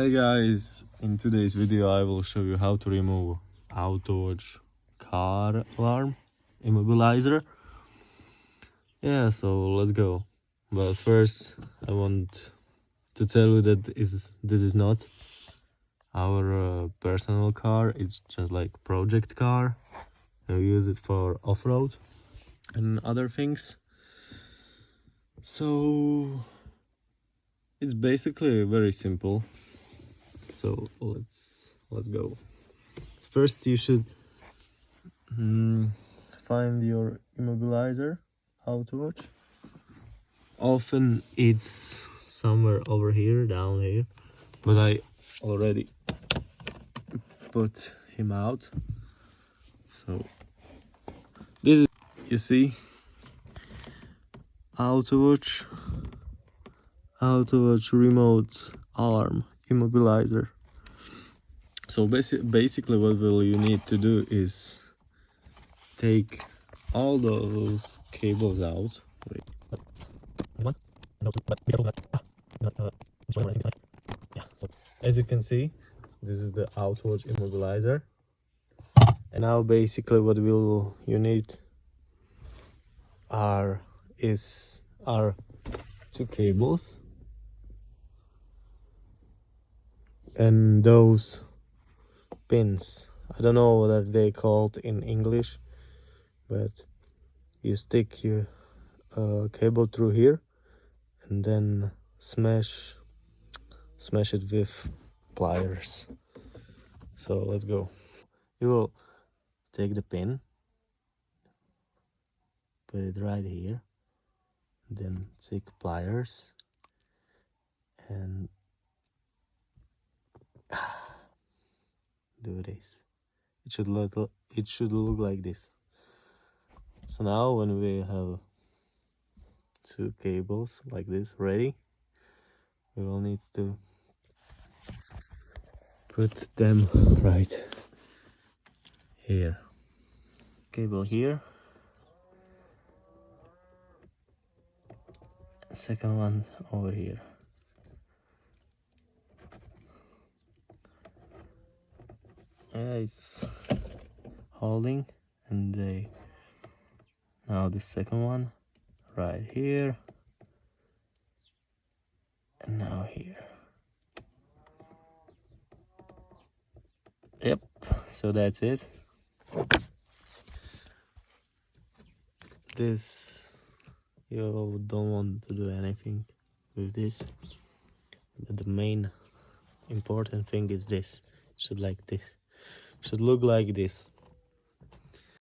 Hey guys, in today's video I will show you how to remove autowatch car alarm immobilizer. Yeah, so let's go. But first I want to tell you that this is not our personal car. It's just like project car. We use it for off-road and other things. So it's basically very simple. So let's go. First you should find your immobilizer autowatch. Often it's somewhere over here, down here, but I already put him out. So this is, you see, autowatch remote alarm immobilizer. So basically what you need to do is take all those cables out. Wait. Yeah, so as you can see, this is the autowatch immobilizer. And now basically what you need are two cables and those pins. I don't know what are they called in English, but you stick your cable through here and then smash it with pliers. So let's go. You will take the pin, put it right here, then take pliers and do this. It should look like this. So now when we have two cables like this ready, we will need to put them right here. Cable here, second one over here. Yeah, it's holding, and now the second one right here, and now here. Yep, so that's it. This, you don't want to do anything with this, but the main important thing is this. It should look like this.